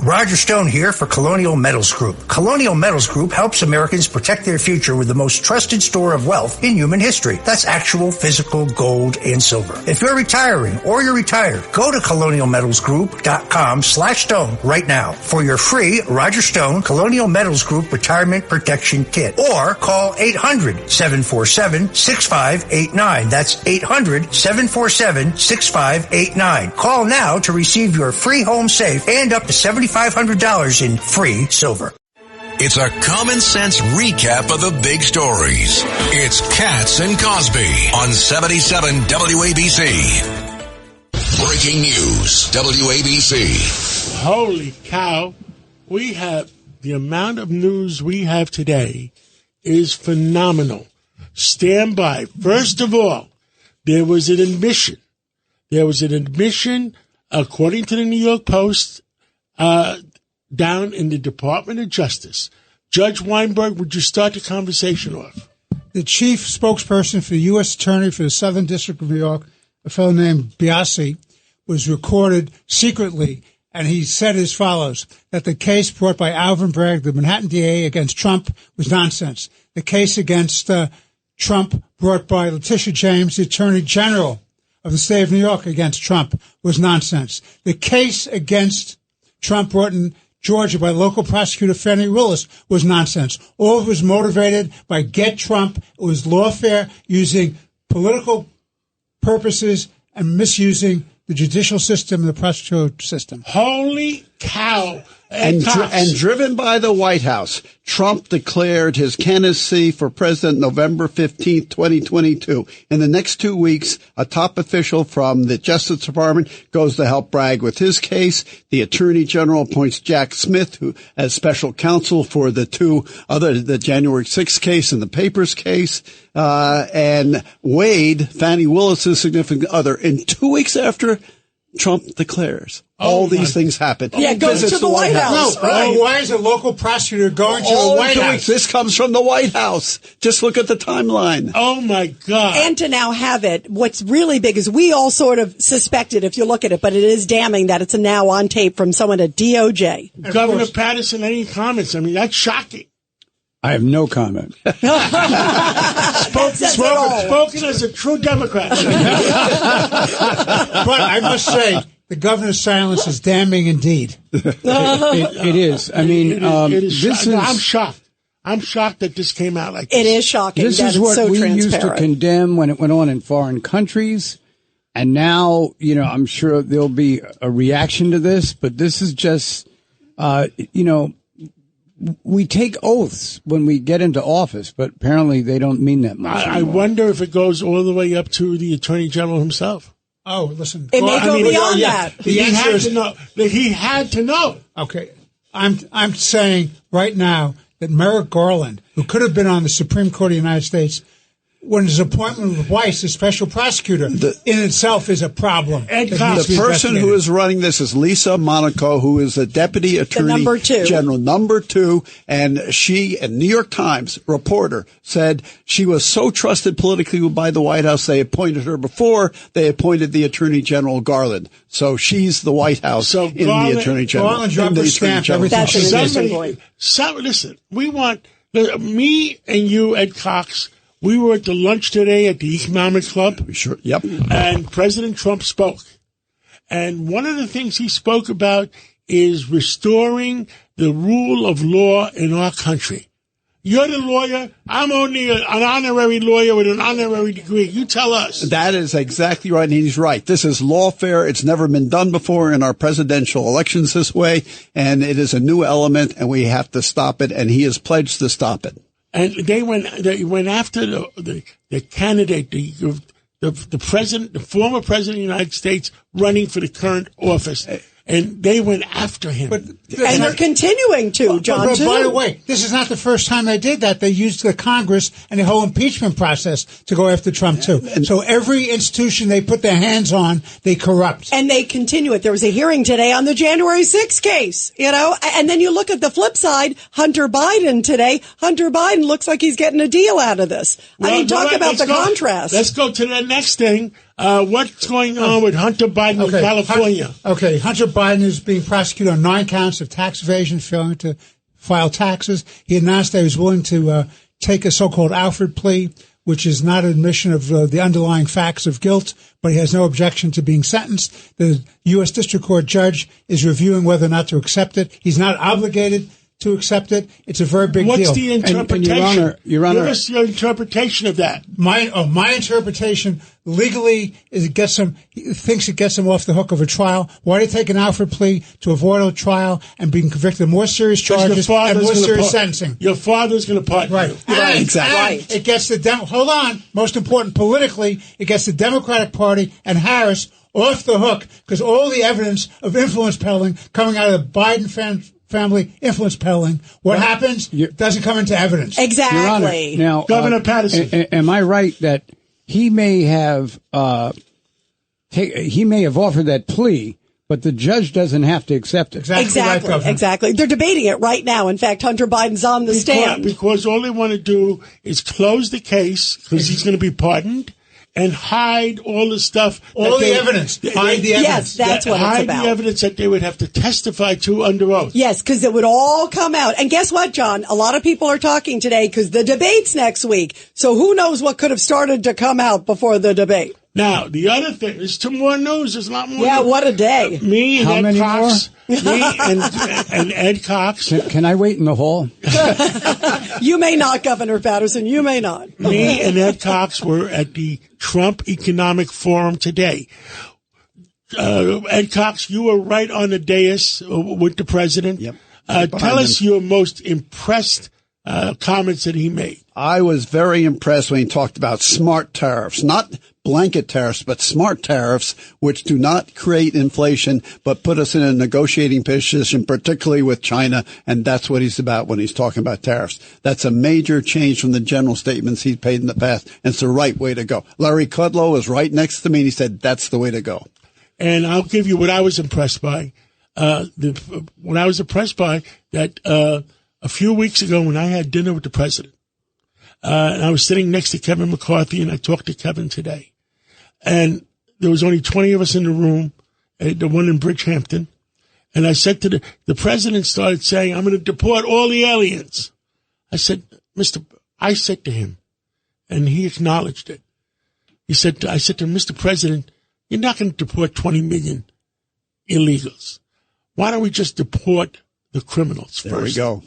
Roger Stone here for Colonial Metals Group. Colonial Metals Group helps Americans protect their future with the most trusted store of wealth in human history. That's actual physical gold and silver. If you're retiring or you're retired, go to colonialmetalsgroup.com/stone right now for your free Roger Stone Colonial Metals Group Retirement Protection Kit. Or call 800-747-6589. That's 800-747-6589. Call now to receive your free home safe and up to $7,500 in free silver. It's a common sense recap of the big stories. It's Katz and Cosby on 77 WABC. Breaking news, WABC. Holy cow. The amount of news we have today is phenomenal. Stand by. First of all, there was an admission. According to the New York Post, down in the Department of Justice. Judge Weinberg, would you start the conversation off? The chief spokesperson for the U.S. Attorney for the Southern District of New York, a fellow named Biasi, was recorded secretly, and he said as follows, that the case brought by Alvin Bragg, the Manhattan DA, against Trump was nonsense. The case against Trump brought by Letitia James, the Attorney General of the state of New York, against Trump was nonsense. The case against Trump brought in Georgia by local prosecutor Fannie Willis was nonsense. All of it was motivated by Get Trump. It was lawfare using political purposes and misusing the judicial system and the prosecutorial system. Holy cow. And driven by the White House, Trump declared his candidacy for president November 15th, 2022. In the next 2 weeks, a top official from the Justice Department goes to help Bragg with his case. The Attorney General appoints Jack Smith who as special counsel for the January 6th case and the Papers case. And Wade, Fannie Willis's significant other, in 2 weeks after Trump declares. All these things happen. Yeah, go to the White House. No, right. Why is a local prosecutor going to the White House? This comes from the White House. Just look at the timeline. Oh, my God. And to now have it, what's really big is we all sort of suspected, if you look at it, but it is damning that it's now on tape from someone at DOJ. Governor Patterson, any comments? I mean, that's shocking. I have no comment. Spoken as a true Democrat. But I must say, the governor's silence is damning indeed. It is. I mean, I'm shocked. I'm shocked that this came out like this. It is shocking. This is what we used to condemn when it went on in foreign countries. And now, I'm sure there'll be a reaction to this, but this is just, we take oaths when we get into office, but apparently they don't mean that much. I wonder if it goes all the way up to the Attorney General himself. Oh, listen. It may go beyond that. He had to know. He had to know. Okay. I'm saying right now that Merrick Garland, who could have been on the Supreme Court of the United States, when his appointment with Weiss, the special prosecutor, in itself is a problem. The person who is running this is Lisa Monaco, who is the Deputy Attorney General, number 2. And she, a New York Times reporter, said she was so trusted politically by the White House, they appointed her before they appointed the Attorney General Garland. So she's the White House in the Attorney General. Garland's rubber stamp everything. Listen, we want, me and you, Ed Cox, we were at the lunch today at the Economic Club. Sure. Yep. And President Trump spoke. And one of the things he spoke about is restoring the rule of law in our country. You're the lawyer. I'm only an honorary lawyer with an honorary degree. You tell us. That is exactly right, and he's right. This is lawfare. It's never been done before in our presidential elections this way, and it is a new element, and we have to stop it, and he has pledged to stop it. And they went after the candidate, the president, the former president of the United States running for the current office. And they went after him. And they're continuing to, John, but by the way, this is not the first time they did that. They used the Congress and the whole impeachment process to go after Trump, too. So every institution they put their hands on, they corrupt. And they continue it. There was a hearing today on the January 6th case, and then you look at the flip side, Hunter Biden today. Hunter Biden looks like he's getting a deal out of this. Talk about the contrast. Let's go to the next thing. What's going on with Hunter Biden in California? Hunter Biden is being prosecuted on 9 counts of tax evasion, failing to file taxes. He announced that he was willing to take a so-called Alford plea, which is not an admission of the underlying facts of guilt, but he has no objection to being sentenced. The U.S. District Court judge is reviewing whether or not to accept it. He's not obligated to accept it. It's a very big deal. What's the interpretation? And Your Honor, give us your interpretation of that. My interpretation legally is he thinks it gets him off the hook of a trial. Why do you take an Alford plea to avoid a trial and being convicted of more serious charges and more serious sentencing? Your father's going to pardon you. Right, exactly. Right. It gets hold on. Most important politically, it gets the Democratic Party and Harris off the hook because all the evidence of influence peddling coming out of the Biden family influence peddling. What happens doesn't come into evidence. Exactly. Now, Governor Patterson, am I right that he may have offered that plea, but the judge doesn't have to accept it? Exactly. They're debating it right now. In fact, Hunter Biden's on the stand because all they want to do is close the case because he's going to be pardoned. And hide all the stuff. All the evidence. Hide the evidence. Yes, that's what it's about. Hide the evidence that they would have to testify to under oath. Yes, because it would all come out. And guess what, John? A lot of people are talking today because the debate's next week. So who knows what could have started to come out before the debate. Now, the other thing, there's some more news. There's a lot more. Yeah, news. what a day. Me and How Ed many Cox. more? Me and Ed Cox. Can I wait in the hall? You may not, Governor Patterson. You may not. Me and Ed Cox were at the Trump Economic Forum today. Ed Cox, you were right on the dais with the president. Yep. Tell us your most impressed comments that he made. I was very impressed when he talked about smart tariffs, not blanket tariffs, but smart tariffs, which do not create inflation, but put us in a negotiating position, particularly with China. And that's what he's about when he's talking about tariffs. That's a major change from the general statements he's made in the past. And it's the right way to go. Larry Kudlow was right next to me and he said, that's the way to go. And I'll give you what I was impressed by. What I was impressed by that, a few weeks ago when I had dinner with the president, and I was sitting next to Kevin McCarthy, and I talked to Kevin today. And there was only 20 of us in the room, the one in Bridgehampton. And I said to the president started saying, I'm going to deport all the aliens. I said to him, and he acknowledged it. I said to him, Mr. President, you're not going to deport 20 million illegals. Why don't we just deport the criminals first? There we go.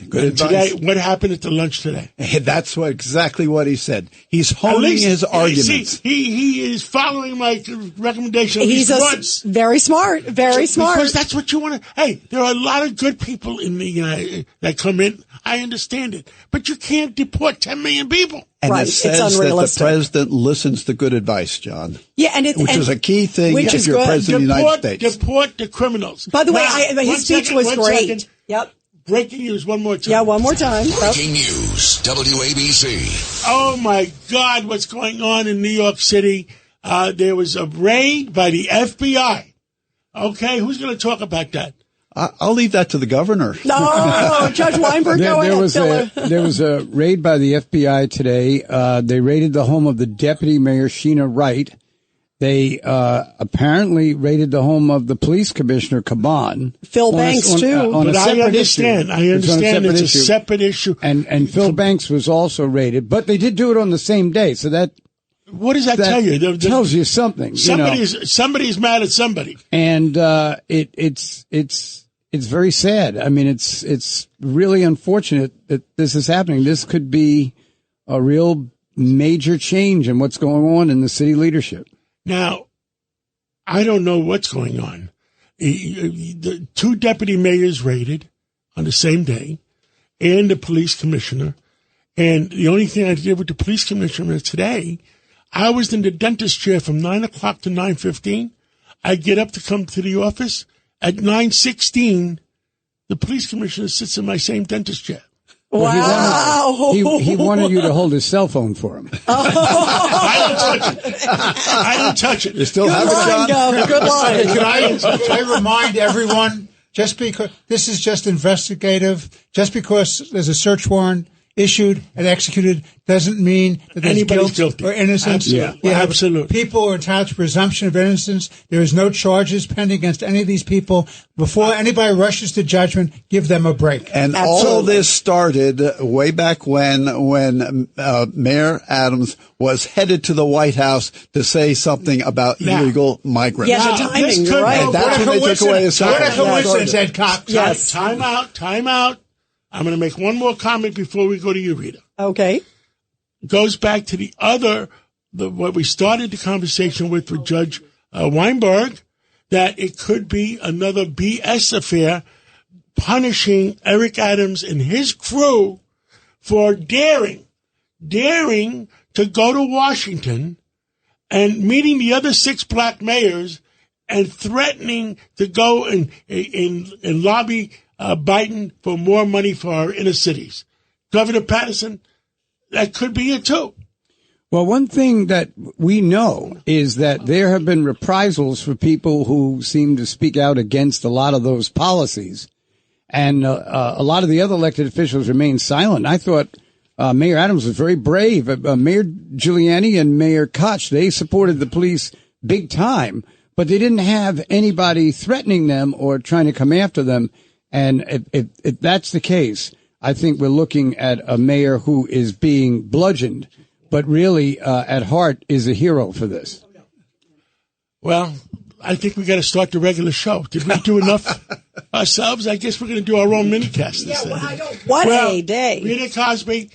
Good advice. Today, what happened at the lunch today? That's exactly what he said. He's honing his arguments. He is following my recommendation. He's very smart, Because that's what you want to. Hey, there are a lot of good people in the that come in. I understand it, but you can't deport 10 million people. And it says that the president listens to good advice, John. Yeah, which is a key thing if you're president of the United States. Deport the criminals. By the way, his speech was great. Second. Yep. Breaking news one more time. Yeah, one more time. Breaking news, WABC. Oh, my God, what's going on in New York City? There was a raid by the FBI. Okay, who's going to talk about that? I'll leave that to the governor. No, Judge Weinberg, go ahead. There was a raid by the FBI today. They raided the home of the deputy mayor, Sheena Wright. They apparently raided the home of the police commissioner, Caban. Phil Banks, too. But I understand. It's a separate issue. And Phil Banks was also raided. But they did do it on the same day. So that... What does that tell you? Tells you something. Somebody's mad at somebody. And it's very sad. I mean, it's really unfortunate that this is happening. This could be a real major change in what's going on in the city leadership. Now, I don't know what's going on. The 2 deputy mayors raided on the same day, and the police commissioner. And the only thing I did with the police commissioner today, I was in the dentist chair from 9 o'clock to 9:15. I get up to come to the office. At 9:16, the police commissioner sits in my same dentist chair. Wow. He wanted you to hold his cell phone for him. I don't touch it. You still have it, John? Good line. Can I remind everyone, just because this is just investigative, just because there's a search warrant issued and executed doesn't mean that there's Anybody's guilt guilty. or innocence. Absolutely. You have Absolutely. people are entitled to presumption of innocence. There is no charges pending against any of these people. Before anybody rushes to judgment, give them a break. And all of this started way back when Mayor Adams was headed to the White House to say something about illegal migrants. Yeah, the timing, you're right. And that's when they took away his What a coincidence, Ed Cox. Yes. Time out. I'm going to make one more comment before we go to you, Rita. Okay. Goes back to what we started the conversation with Judge Weinberg, that it could be another BS affair punishing Eric Adams and his crew for daring to go to Washington and meeting the other 6 black mayors and threatening to go and lobby Biden for more money for our inner cities. Governor Patterson, that could be it too. Well, one thing that we know is that there have been reprisals for people who seem to speak out against a lot of those policies. And a lot of the other elected officials remain silent. I thought Mayor Adams was very brave. Mayor Giuliani and Mayor Koch, they supported the police big time, but they didn't have anybody threatening them or trying to come after them. And if that's the case, I think we're looking at a mayor who is being bludgeoned, but really at heart is a hero for this. Well, I think we got to start the regular show. Did we do enough ourselves? I guess we're going to do our own minicast. What a day. Rita Cosby,